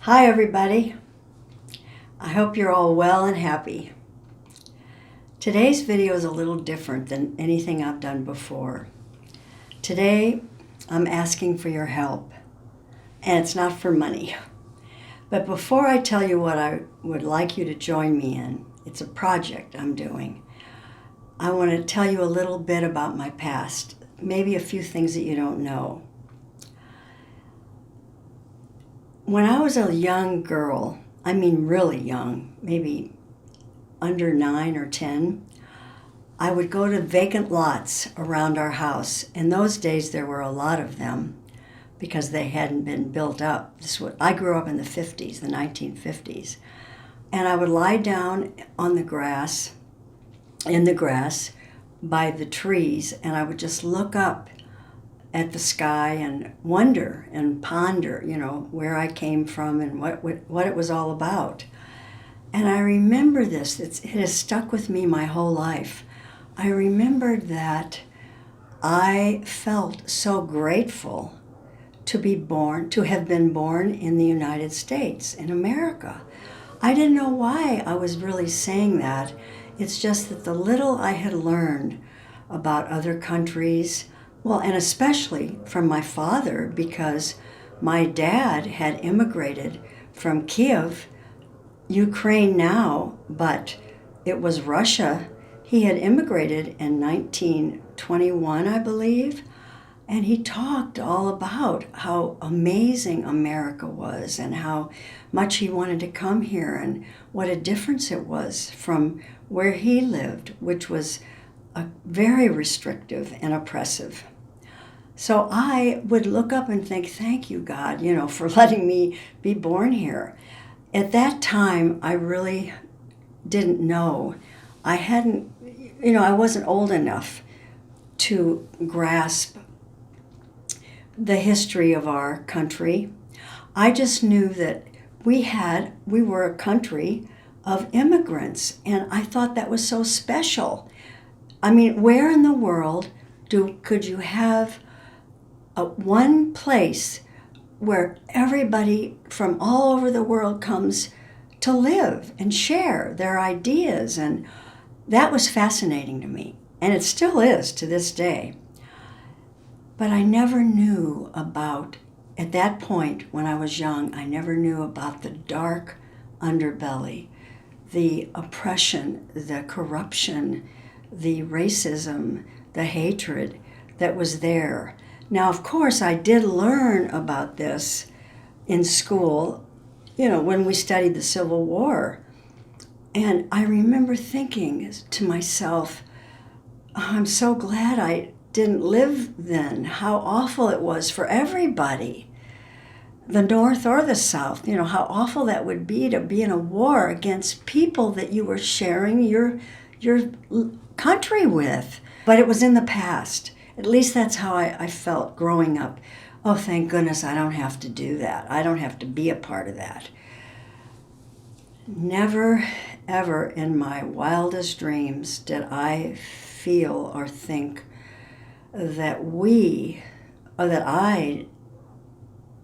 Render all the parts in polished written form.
Hi everybody. I hope you're all well and happy. Today's video is a little different than anything I've done before. Today I'm asking for your help, and it's not for money. But before I tell you what I would like you to join me in, it's a project I'm doing. I want to tell you a little bit about my past, maybe a few things that you don't know. When I was a young girl, I mean really young, maybe under 9 or 10, I would go to vacant lots around our house. In those days, there were a lot of them because they hadn't been built up. I grew up in the 50s, the 1950s. And I would lie down on the grass, in the grass, by the trees, and I would just look up at the sky and wonder and ponder, where I came from and what it was all about. And I remember this. It has stuck with me my whole life. I remembered that I felt so grateful to have been born in the United States, in America. I didn't know why I was really saying that. It's just that the little I had learned about other countries, well, and especially from my father, because my dad had immigrated from Kiev, Ukraine now, but it was Russia. He had immigrated in 1921, I believe, and he talked all about how amazing America was and how much he wanted to come here and what a difference it was from where he lived, which was very restrictive and oppressive. So I would look up and think, thank you, God, for letting me be born here. At that time, I really didn't know. I wasn't old enough to grasp the history of our country. I just knew that we were a country of immigrants, and I thought that was so special. I mean, where in the world could you have one place where everybody from all over the world comes to live and share their ideas? And that was fascinating to me, and it still is to this day. But I never knew at that point when I was young, I never knew about the dark underbelly, the oppression, the corruption, the racism, the hatred that was there. Now, of course, I did learn about this in school, when we studied the Civil War. And I remember thinking to myself, I'm so glad I didn't live then, how awful it was for everybody, the North or the South, how awful that would be to be in a war against people that you were sharing your country with. But it was in the past. At least that's how I felt growing up. Oh, thank goodness I don't have to do that. I don't have to be a part of that. Never, ever in my wildest dreams did I feel or think that I,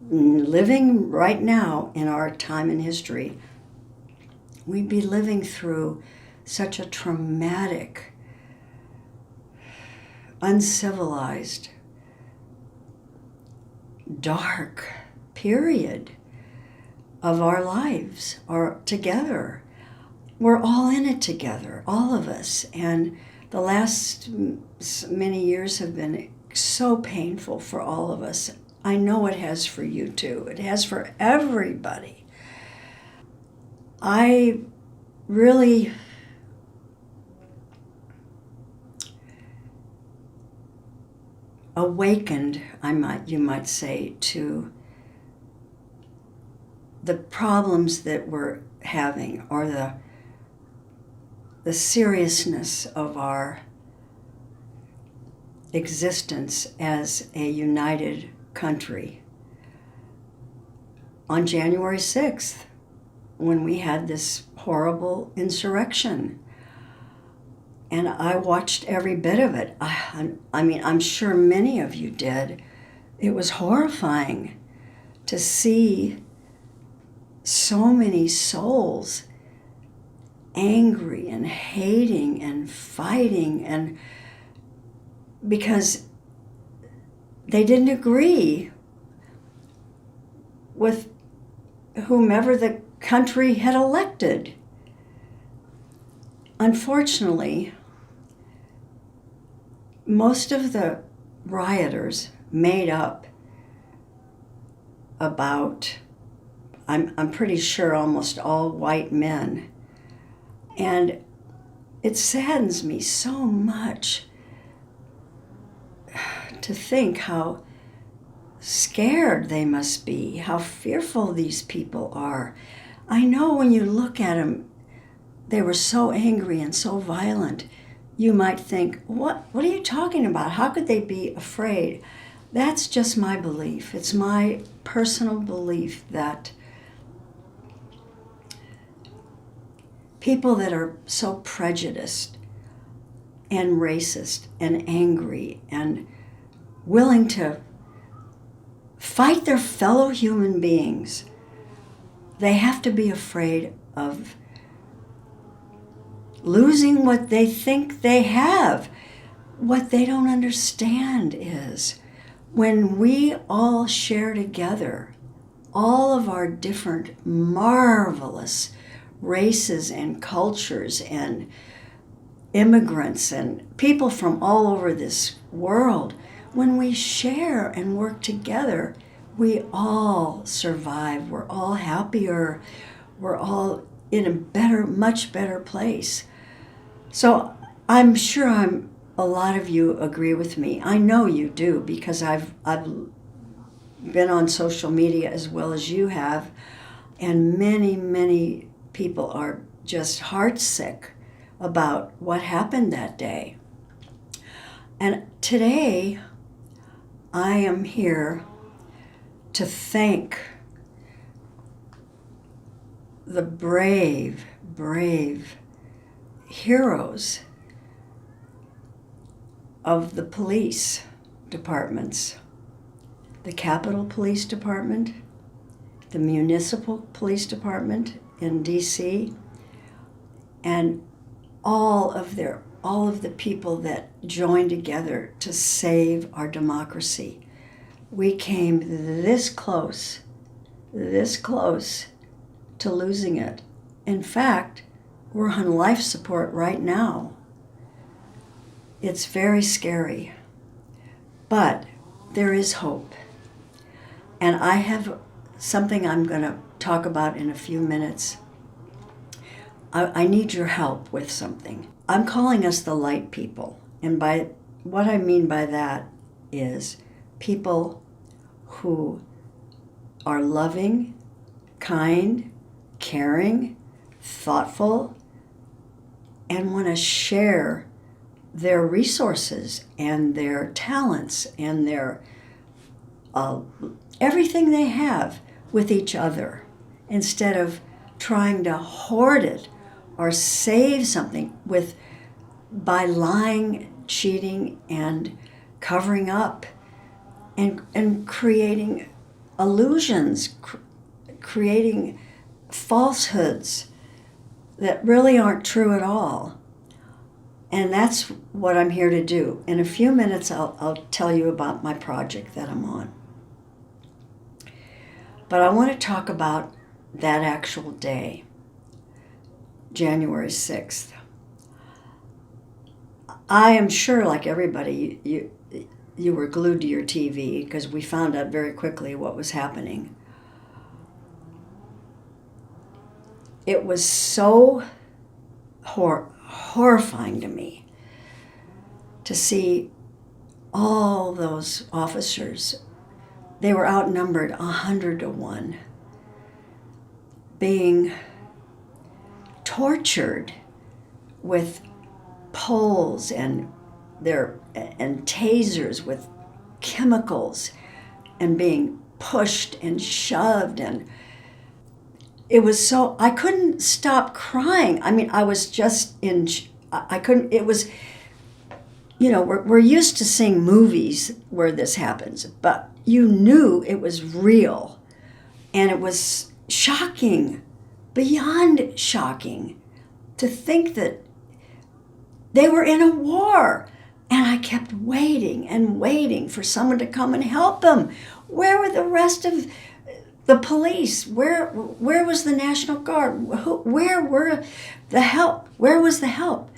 living right now in our time in history, we'd be living through such a traumatic, uncivilized, dark period of our lives, or together. We're all in it together, all of us. And the last many years have been so painful for all of us. I know it has for you too. It has for everybody. I really awakened, you might say, to the problems that we're having, or the seriousness of our existence as a united country. On January 6th, when we had this horrible insurrection, and I watched every bit of it. I mean, I'm sure many of you did. It was horrifying to see so many souls angry and hating and fighting, and because they didn't agree with whomever the country had elected. Unfortunately, most of the rioters made up about, I'm pretty sure, almost all white men. And it saddens me so much to think how scared they must be, how fearful these people are. I know when you look at them, they were so angry and so violent. You might think, what are you talking about? How could they be afraid? That's just my belief. It's my personal belief that people that are so prejudiced and racist and angry and willing to fight their fellow human beings, they have to be afraid of losing what they think they have. What they don't understand is when we all share together all of our different marvelous races and cultures and immigrants and people from all over this world, when we share and work together, we all survive. We're all happier. We're all in a better, much better place. So I'm sure a lot of you agree with me. I know you do, because I've been on social media as well as you have, and many people are just heartsick about what happened that day. And today, I am here to thank the brave heroes of the police departments, the Capitol Police Department, the Municipal Police Department in DC, and all of the people that joined together to save our democracy. We came this close to losing it. In fact, we're on life support right now. It's very scary, but there is hope. And I have something I'm going to talk about in a few minutes. I need your help with something. I'm calling us the light people. And by what I mean by that is people who are loving, kind, caring, thoughtful, and want to share their resources and their talents and their everything they have with each other, instead of trying to hoard it or save something by lying, cheating, and covering up and creating illusions, creating falsehoods that really aren't true at all. And that's what I'm here to do. In a few minutes, I'll tell you about my project that I'm on. But I want to talk about that actual day, January 6th. I am sure, like everybody, you were glued to your TV, because we found out very quickly what was happening. It was so horrifying to me to see all those officers. They were outnumbered 100-1, being tortured with poles and tasers with chemicals, and being pushed and shoved, and it was so, I couldn't stop crying. I mean, I was just I couldn't, it was, we're used to seeing movies where this happens, but you knew it was real, and it was shocking, beyond shocking, to think that they were in a war. And I kept waiting and waiting for someone to come and help them. Where were the rest of the police? Where was the National Guard? Where were the help? Where was the help?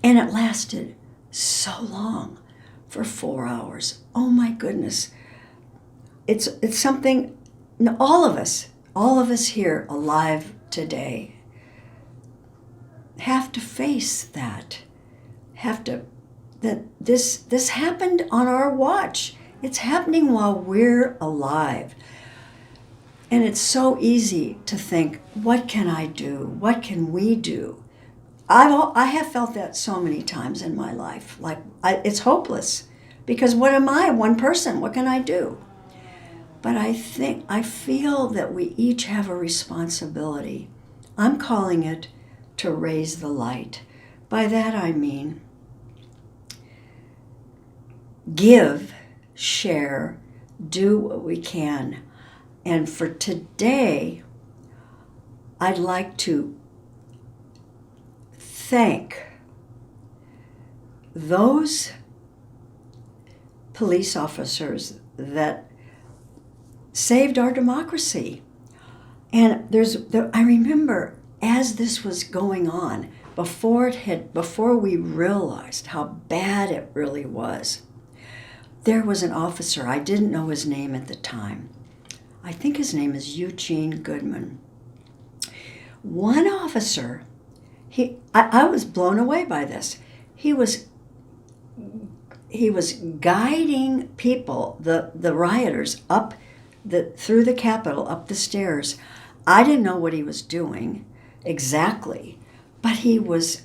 And it lasted so long, for 4 hours. Oh my goodness. It's something all of us here alive today have to face that. That this happened on our watch. It's happening while we're alive. And it's so easy to think, what can I do? What can we do? I have felt that so many times in my life. Like, it's hopeless. Because what am I? One person. What can I do? But I feel that we each have a responsibility. I'm calling it to raise the light. By that I mean give, share, do what we can. And for today, I'd like to thank those police officers that saved our democracy. And I remember as this was going on, before we realized how bad it really was, there was an officer. I didn't know his name at the time. I think his name is Eugene Goodman. One officer, I was blown away by this. He was guiding people, the rioters, up through the Capitol, up the stairs. I didn't know what he was doing exactly, but he was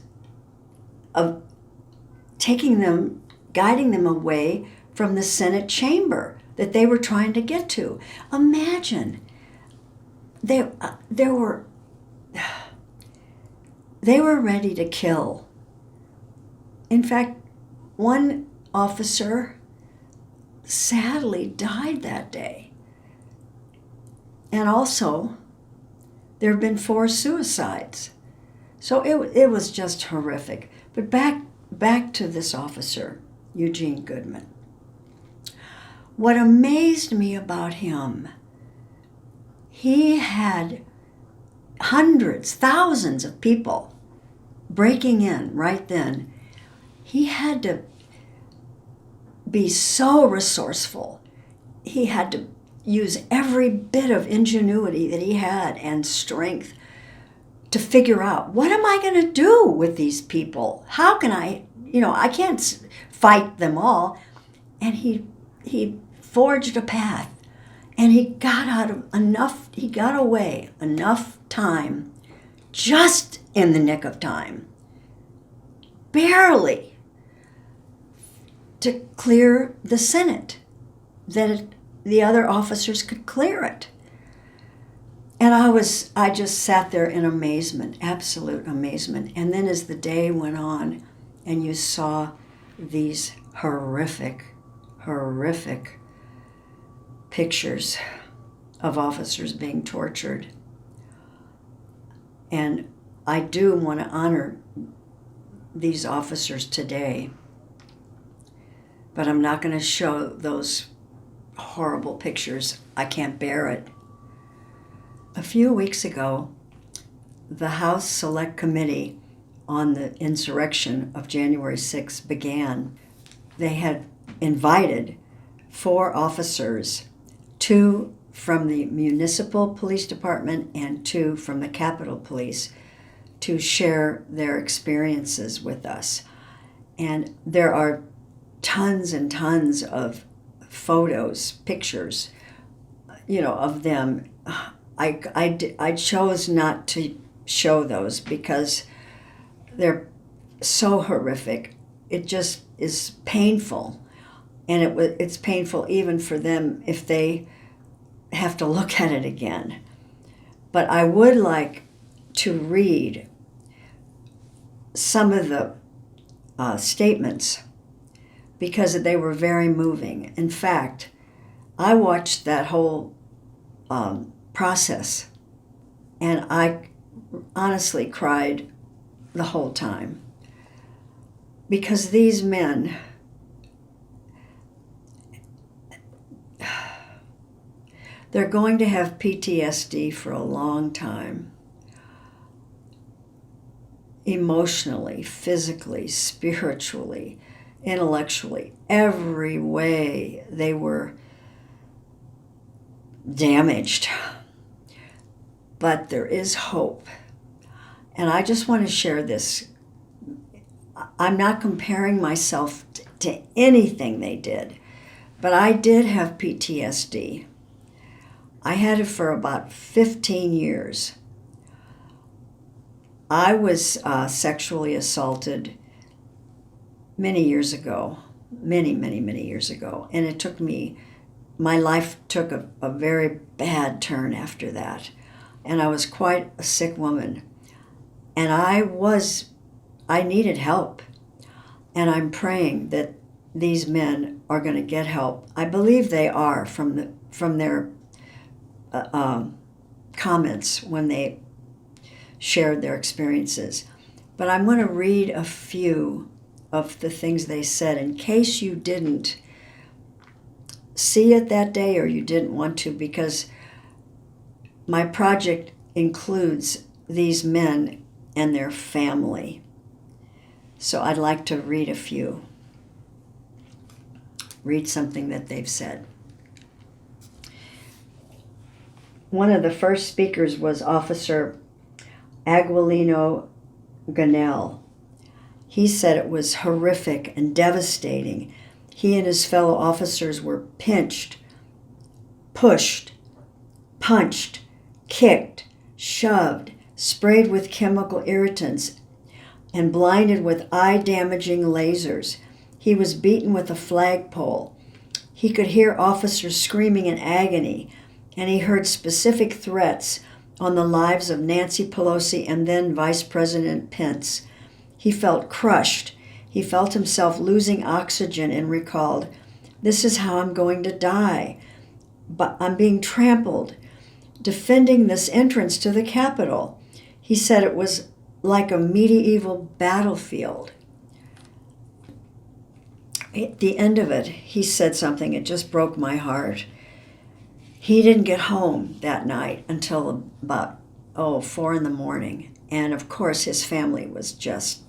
guiding them away from the Senate chamber that they were trying to get to. Imagine, they were ready to kill. In fact, one officer sadly died that day. And also, there have been 4 suicides. So it was just horrific. But back to this officer, Eugene Goodman. What amazed me about him, he had hundreds, thousands of people breaking in right then. He had to be so resourceful. He had to use every bit of ingenuity that he had and strength to figure out, what am I going to do with these people? How can I can't fight them all. And he forged a path, and he got away enough time, just in the nick of time, barely, to clear the Senate, that the other officers could clear it. And I just sat there in amazement, absolute amazement. And then as the day went on and you saw these horrific pictures of officers being tortured. And I do want to honor these officers today, but I'm not going to show those horrible pictures. I can't bear it. A few weeks ago, the House Select Committee on the insurrection of January 6th began. They had invited 4 officers, 2 from the Municipal Police Department and 2 from the Capitol Police, to share their experiences with us. And there are tons and tons of photos, pictures, of them. I chose not to show those because they're so horrific. It just is painful. And it's painful even for them if they have to look at it again. But I would like to read some of the statements because they were very moving. In fact, I watched that whole process. And I honestly cried the whole time. Because these men, they're going to have PTSD for a long time. Emotionally, physically, spiritually, intellectually, every way they were damaged. But there is hope. And I just want to share this. I'm not comparing myself to anything they did, but I did have PTSD. I had it for about 15 years. I was sexually assaulted many years ago, many years ago, and it took me, my life took a very bad turn after that, and I was quite a sick woman, and I needed help, and I'm praying that these men are going to get help. I believe they are from their comments when they shared their experiences. But I'm going to read a few of the things they said in case you didn't see it that day or you didn't want to, because my project includes these men and their family. So I'd like to read a few. Read something that they've said. One of the first speakers was Officer Aguilino Ganell. He said it was horrific and devastating. He and his fellow officers were pinched, pushed, punched, kicked, shoved, sprayed with chemical irritants, and blinded with eye-damaging lasers. He was beaten with a flagpole. He could hear officers screaming in agony, and he heard specific threats on the lives of Nancy Pelosi and then Vice President Pence. He felt crushed. He felt himself losing oxygen and recalled, "This is how I'm going to die. But I'm being trampled, defending this entrance to the Capitol." He said it was like a medieval battlefield. At the end of it, he said something, it just broke my heart. He didn't get home that night until about 4 in the morning. And of course his family was just,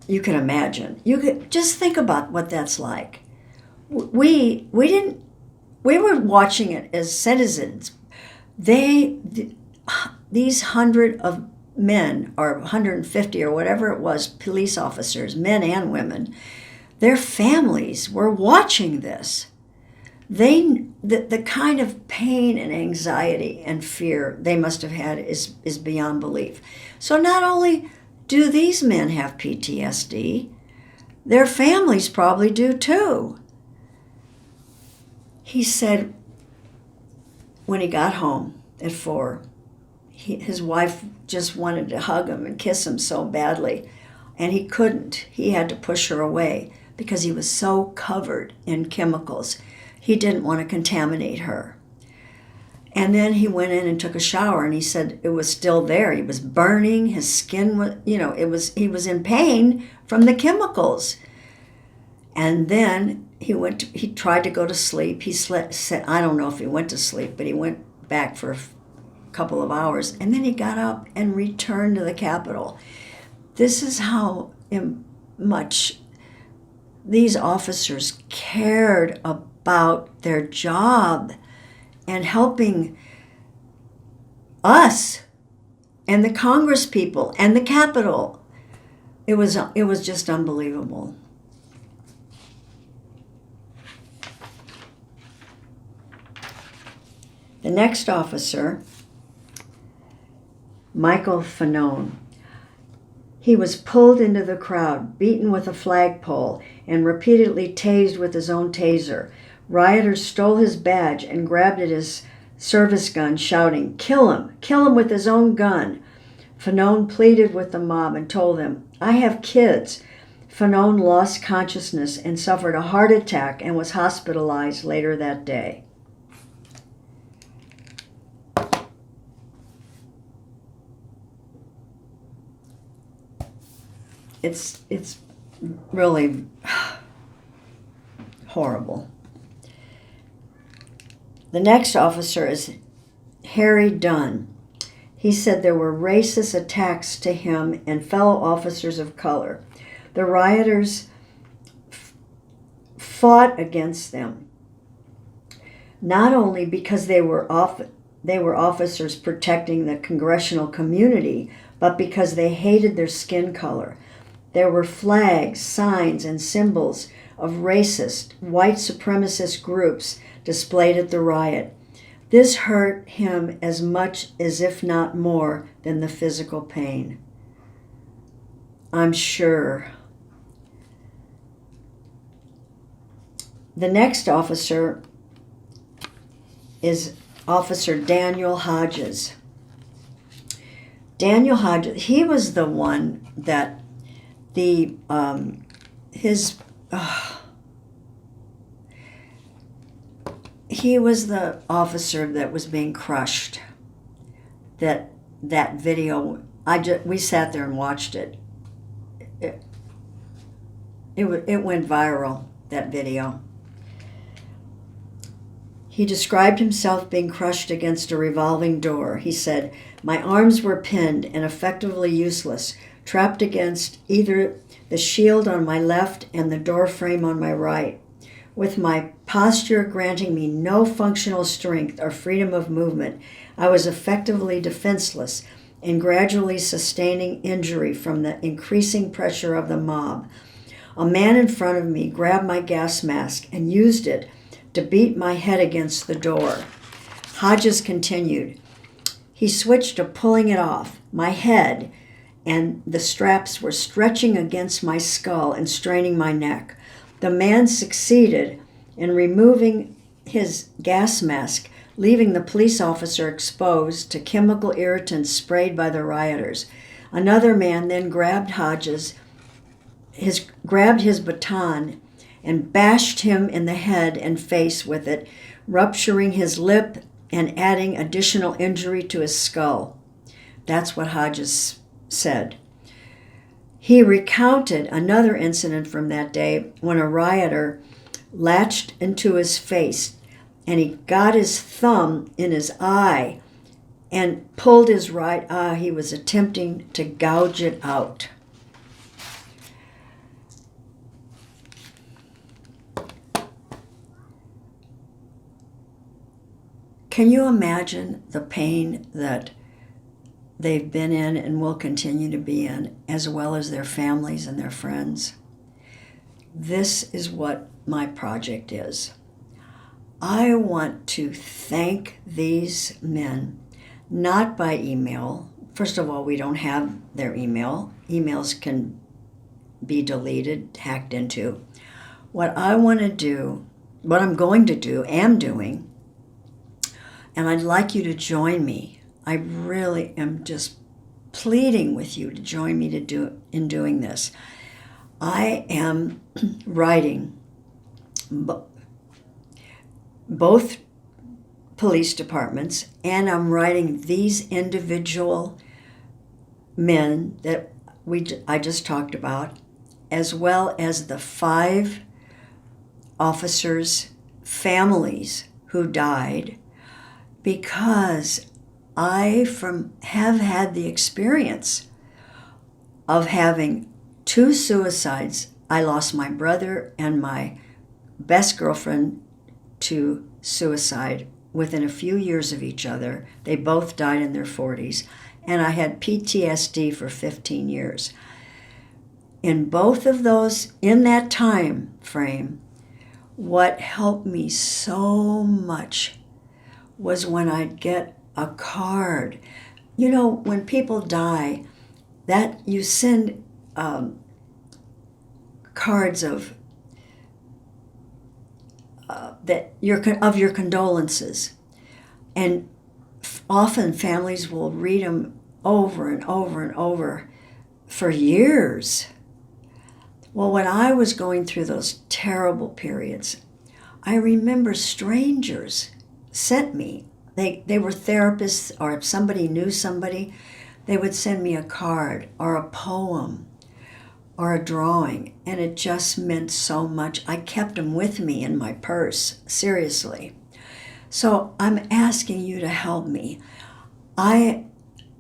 you can imagine. You could just think about what that's like. We were watching it as citizens. These 100 of men, or 150 or whatever it was, police officers, men and women, their families were watching this. The kind of pain and anxiety and fear they must have had is beyond belief. So not only do these men have PTSD, their families probably do too. He said when he got home at 4, his wife just wanted to hug him and kiss him so badly, and he couldn't. He had to push her away because he was so covered in chemicals. He didn't want to contaminate her. And then he went in and took a shower, and he said it was still there. He was burning, his skin was, he was in pain from the chemicals. And then he tried to go to sleep. He said, I don't know if he went to sleep, but he went back for a couple of hours, and then he got up and returned to the Capitol. This is how much these officers cared about their job and helping us and the Congress people and the Capitol. It was just unbelievable. The next officer, Michael Fanone, he was pulled into the crowd, beaten with a flagpole, and repeatedly tased with his own taser. Rioters stole his badge and grabbed at his service gun, shouting, kill him with his own gun." Fanone pleaded with the mob and told them, "I have kids." Fanone lost consciousness and suffered a heart attack and was hospitalized later that day. it's really horrible. The next officer is Harry Dunn. He said there were racist attacks to him and fellow officers of color. The rioters fought against them, not only because they were officers protecting the congressional community, but because they hated their skin color. There were flags, signs, and symbols of racist, white supremacist groups displayed at the riot. This hurt him as much as, if not more, than the physical pain. I'm sure. The next officer is Officer Daniel Hodges. Daniel Hodges, he was the one that he was the officer that was being crushed. That video, we sat there and watched it. It went viral, that video. He described himself being crushed against a revolving door. He said, "My arms were pinned and effectively useless, trapped against either the shield on my left and the door frame on my right, with my posture granting me no functional strength or freedom of movement. I was effectively defenseless and gradually sustaining injury from the increasing pressure of the mob. A man in front of me grabbed my gas mask and used it to beat my head against the door." Hodges continued, "He switched to pulling it off. My head and the straps were stretching against my skull and straining my neck. The man succeeded in removing his gas mask, leaving the police officer exposed to chemical irritants sprayed by the rioters. Another man then grabbed his baton and bashed him in the head and face with it, rupturing his lip and adding additional injury to his skull." That's what Hodges said. He recounted another incident from that day when a rioter latched into his face and he got his thumb in his eye and pulled his right eye. He was attempting to gouge it out. Can you imagine the pain that they've been in and will continue to be in, as well as their families and their friends? This is what my project is. I want to thank these men, not by email. First of all, we don't have their email. Emails can be deleted, hacked into. What I want to do, what I'm going to do, am doing, and I'd like you to join me. I really am just pleading with you to join me in doing this. I am writing both police departments, and I'm writing these individual men that I just talked about, as well as the 5 officers' families who died, because I have had the experience of having 2 suicides. I lost my brother and my best girlfriend to suicide within a few years of each other. They both died in their 40s. And I had PTSD for 15 years. In both of those, in that time frame, what helped me so much was when I'd get a card. You know, when people die, that you send cards of your condolences, and often families will read them over and over and over for years. Well, when I was going through those terrible periods, I remember strangers sent me. They were therapists, or if somebody knew somebody, they would send me a card or a poem or a drawing, and it just meant so much. I kept them with me in my purse, seriously. So I'm asking you to help me. I'm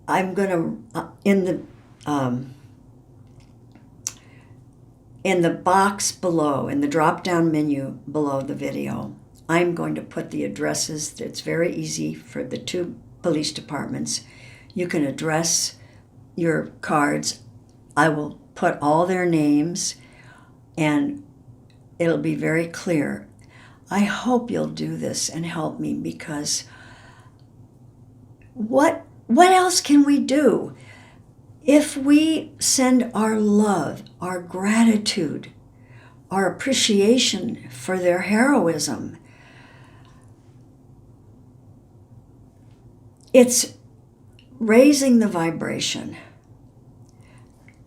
going to, in the box below, in the drop-down menu below the video, I'm going to put the addresses. It's very easy for the 2 police departments. You can address your cards. I will put all their names, and it'll be very clear. I hope you'll do this and help me, because what else can we do? If we send our love, our gratitude, our appreciation for their heroism, it's raising the vibration.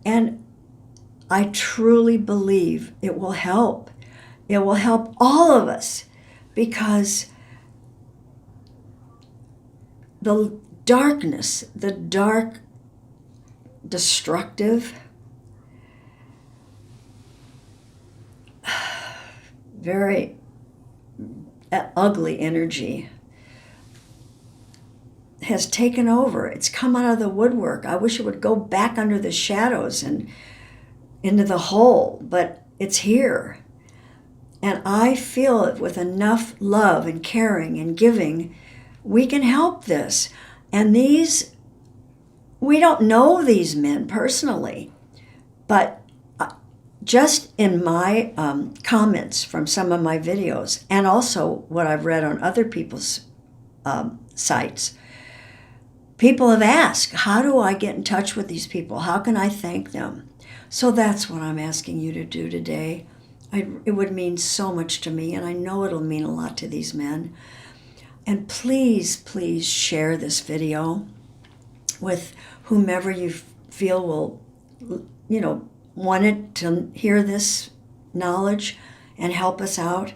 And I truly believe it will help. It will help all of us, because the darkness, the dark, destructive, very ugly energy has taken over. It's come out of the woodwork. I wish it would go back under the shadows and into the hole, but it's here. And I feel it with enough love and caring and giving, we can help this. And we don't know these men personally, but just in my comments from some of my videos, and also what I've read on other people's sites, people have asked, how do I get in touch with these people? How can I thank them? So that's what I'm asking you to do today. It would mean so much to me, and I know it'll mean a lot to these men. And please, please share this video with whomever you feel will, wanted to hear this knowledge and help us out.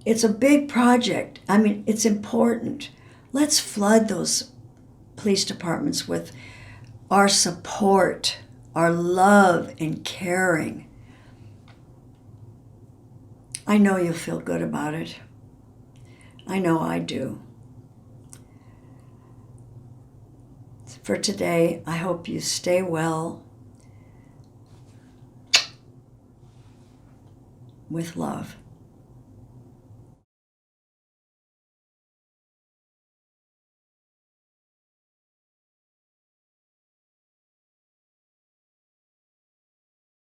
It's a big project. I mean, it's important. Let's flood those police departments with our support, our love and caring. I know you'll feel good about it. I know I do. For today, I hope you stay well, with love.